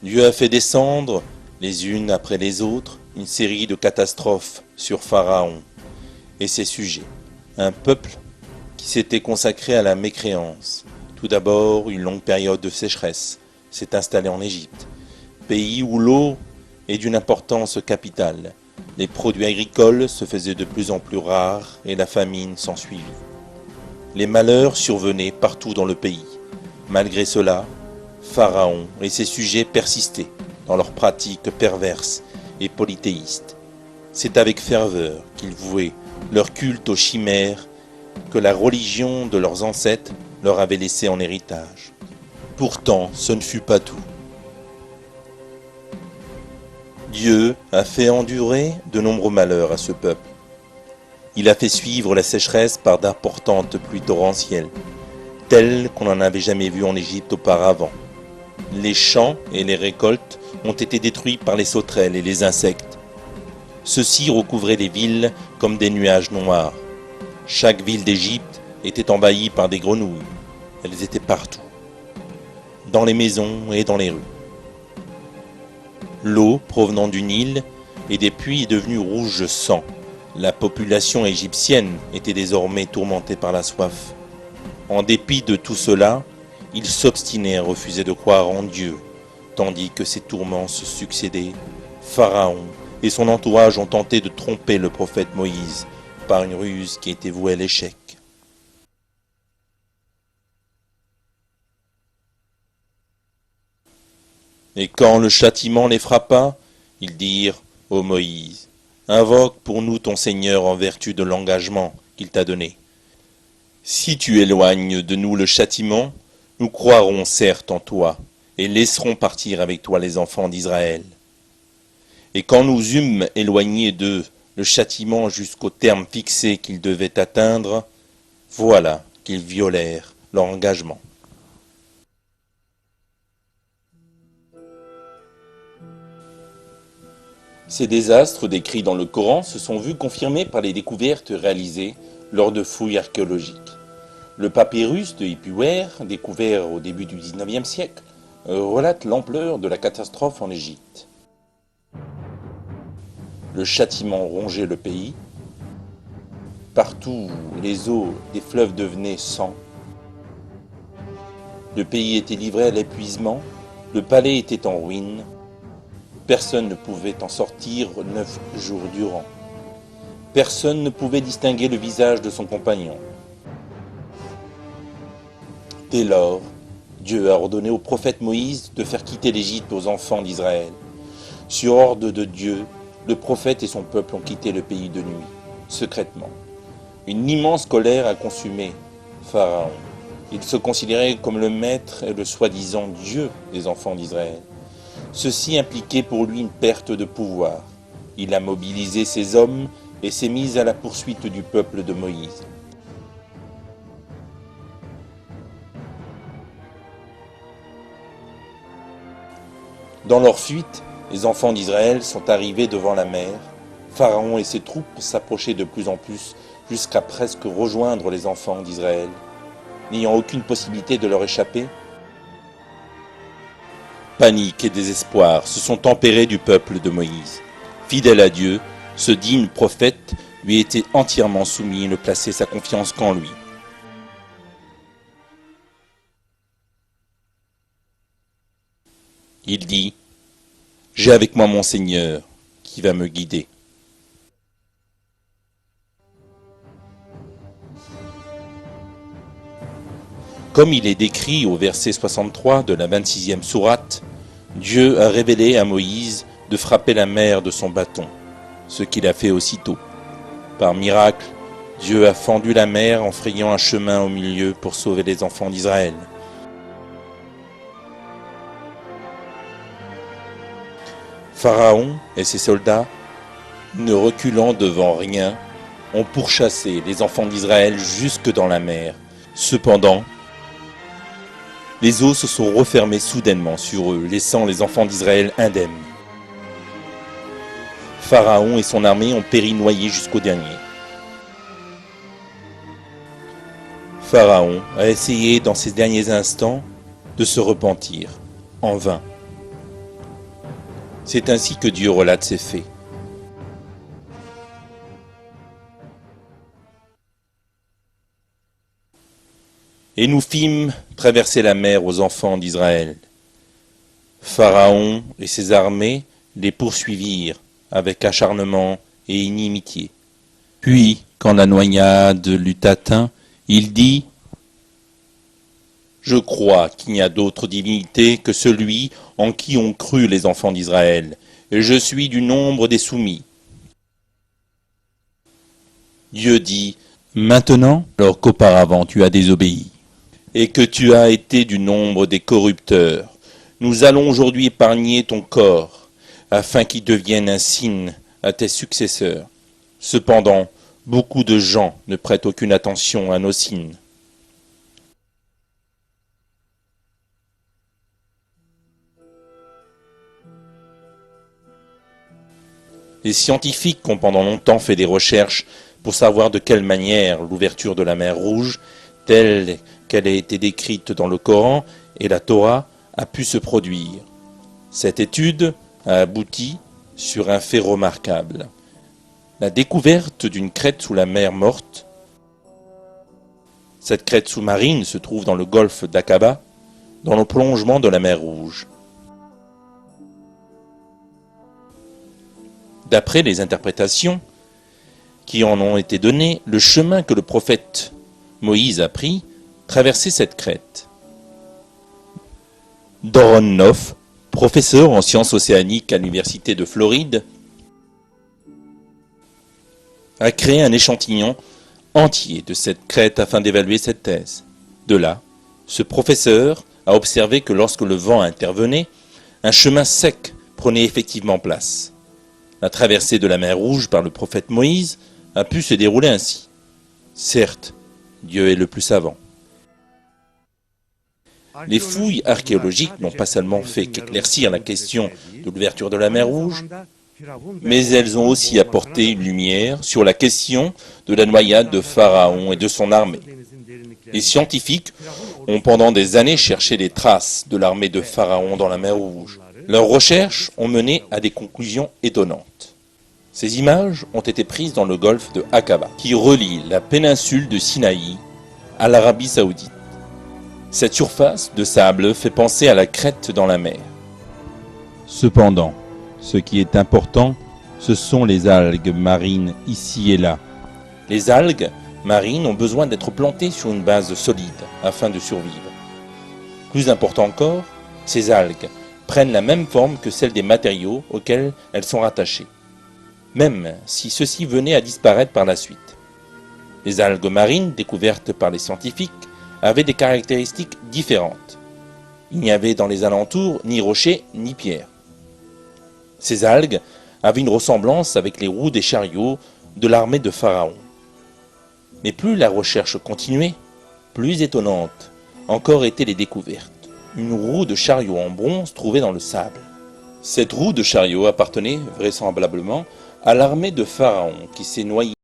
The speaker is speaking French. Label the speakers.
Speaker 1: Dieu a fait descendre, les unes après les autres, une série de catastrophes sur Pharaon et ses sujets. Un peuple qui s'était consacré à la mécréance. Tout d'abord, une longue période de sécheresse s'est installée en Égypte, pays où l'eau est d'une importance capitale. Les produits agricoles se faisaient de plus en plus rares et la famine s'ensuivit. Les malheurs survenaient partout dans le pays. Malgré cela, Pharaon et ses sujets persistaient dans leurs pratiques perverses et polythéistes. C'est avec ferveur qu'ils vouaient leur culte aux chimères que la religion de leurs ancêtres leur avait laissé en héritage. Pourtant, ce ne fut pas tout. Dieu a fait endurer de nombreux malheurs à ce peuple. Il a fait suivre la sécheresse par d'importantes pluies torrentielles, telles qu'on n'en avait jamais vues en Égypte auparavant. Les champs et les récoltes ont été détruits par les sauterelles et les insectes. Ceux-ci recouvraient les villes comme des nuages noirs. Chaque ville d'Égypte était envahie par des grenouilles. Elles étaient partout, dans les maisons et dans les rues. L'eau provenant du Nil et des puits est devenue rouge sang. La population égyptienne était désormais tourmentée par la soif. En dépit de tout cela, ils s'obstinaient à refuser de croire en Dieu, tandis que ces tourments se succédaient. Pharaon et son entourage ont tenté de tromper le prophète Moïse par une ruse qui était vouée à l'échec. Et quand le châtiment les frappa, ils dirent « Ô Moïse, invoque pour nous ton Seigneur en vertu de l'engagement qu'il t'a donné. Si tu éloignes de nous le châtiment, nous croirons certes en toi et laisserons partir avec toi les enfants d'Israël. Et quand nous eûmes éloigné d'eux le châtiment jusqu'au terme fixé qu'ils devaient atteindre, voilà qu'ils violèrent leur engagement. » Ces désastres décrits dans le Coran se sont vus confirmés par les découvertes réalisées lors de fouilles archéologiques. Le papyrus de Ipuwer, découvert au début du XIXe siècle, relate l'ampleur de la catastrophe en Égypte. Le châtiment rongeait le pays. Partout, les eaux des fleuves devenaient sang. Le pays était livré à l'épuisement. Le palais était en ruine. Personne ne pouvait en sortir 9 jours durant. Personne ne pouvait distinguer le visage de son compagnon. Dès lors, Dieu a ordonné au prophète Moïse de faire quitter l'Égypte aux enfants d'Israël. Sur ordre de Dieu, le prophète et son peuple ont quitté le pays de nuit, secrètement. Une immense colère a consumé Pharaon. Il se considérait comme le maître et le soi-disant Dieu des enfants d'Israël. Ceci impliquait pour lui une perte de pouvoir. Il a mobilisé ses hommes et s'est mis à la poursuite du peuple de Moïse. Dans leur fuite, les enfants d'Israël sont arrivés devant la mer. Pharaon et ses troupes s'approchaient de plus en plus jusqu'à presque rejoindre les enfants d'Israël. N'ayant aucune possibilité de leur échapper, panique et désespoir se sont tempérés du peuple de Moïse. Fidèle à Dieu, ce digne prophète lui était entièrement soumis et ne plaçait sa confiance qu'en lui. Il dit « J'ai avec moi mon Seigneur qui va me guider. » Comme il est décrit au verset 63 de la 26e sourate, Dieu a révélé à Moïse de frapper la mer de son bâton, ce qu'il a fait aussitôt. Par miracle, Dieu a fendu la mer en frayant un chemin au milieu pour sauver les enfants d'Israël. Pharaon et ses soldats, ne reculant devant rien, ont pourchassé les enfants d'Israël jusque dans la mer. Cependant, les eaux se sont refermées soudainement sur eux, laissant les enfants d'Israël indemnes. Pharaon et son armée ont péri noyés jusqu'au dernier. Pharaon a essayé dans ces derniers instants de se repentir, en vain. C'est ainsi que Dieu relate ces faits. Et nous fîmes traverser la mer aux enfants d'Israël. Pharaon et ses armées les poursuivirent avec acharnement et inimitié. Puis, quand la noyade l'eut atteint, il dit « Je crois qu'il n'y a d'autre divinité que celui en qui ont cru les enfants d'Israël, et je suis du nombre des soumis. » Dieu dit « Maintenant, alors qu'auparavant tu as désobéi, et que tu as été du nombre des corrupteurs, nous allons aujourd'hui épargner ton corps, afin qu'il devienne un signe à tes successeurs. Cependant, beaucoup de gens ne prêtent aucune attention à nos signes. » Les scientifiques ont pendant longtemps fait des recherches pour savoir de quelle manière l'ouverture de la mer Rouge, telle qu'elle a été décrite dans le Coran et la Torah, a pu se produire. Cette étude a abouti sur un fait remarquable. La découverte d'une crête sous la mer Morte. Cette crête sous-marine se trouve dans le golfe d'Aqaba, dans le prolongement de la mer Rouge. D'après les interprétations qui en ont été données, le chemin que le prophète Moïse a pris traversait cette crête. Doron Noff, professeur en sciences océaniques à l'université de Floride, a créé un échantillon entier de cette crête afin d'évaluer cette thèse. De là, ce professeur a observé que lorsque le vent intervenait, un chemin sec prenait effectivement place. La traversée de la mer Rouge par le prophète Moïse a pu se dérouler ainsi. Certes, Dieu est le plus savant. Les fouilles archéologiques n'ont pas seulement fait qu'éclaircir la question de l'ouverture de la mer Rouge, mais elles ont aussi apporté une lumière sur la question de la noyade de Pharaon et de son armée. Les scientifiques ont pendant des années cherché les traces de l'armée de Pharaon dans la mer Rouge. Leurs recherches ont mené à des conclusions étonnantes. Ces images ont été prises dans le golfe de Aqaba, qui relie la péninsule de Sinaï à l'Arabie Saoudite. Cette surface de sable fait penser à la crête dans la mer. Cependant, ce qui est important, ce sont les algues marines ici et là. Les algues marines ont besoin d'être plantées sur une base solide afin de survivre. Plus important encore, ces algues prennent la même forme que celle des matériaux auxquels elles sont rattachées, même si ceux-ci venaient à disparaître par la suite. Les algues marines découvertes par les scientifiques avaient des caractéristiques différentes. Il n'y avait dans les alentours ni rochers ni pierres. Ces algues avaient une ressemblance avec les roues des chariots de l'armée de Pharaon. Mais plus la recherche continuait, plus étonnantes encore étaient les découvertes. Une roue de chariot en bronze trouvée dans le sable. Cette roue de chariot appartenait vraisemblablement à l'armée de Pharaon qui s'est noyée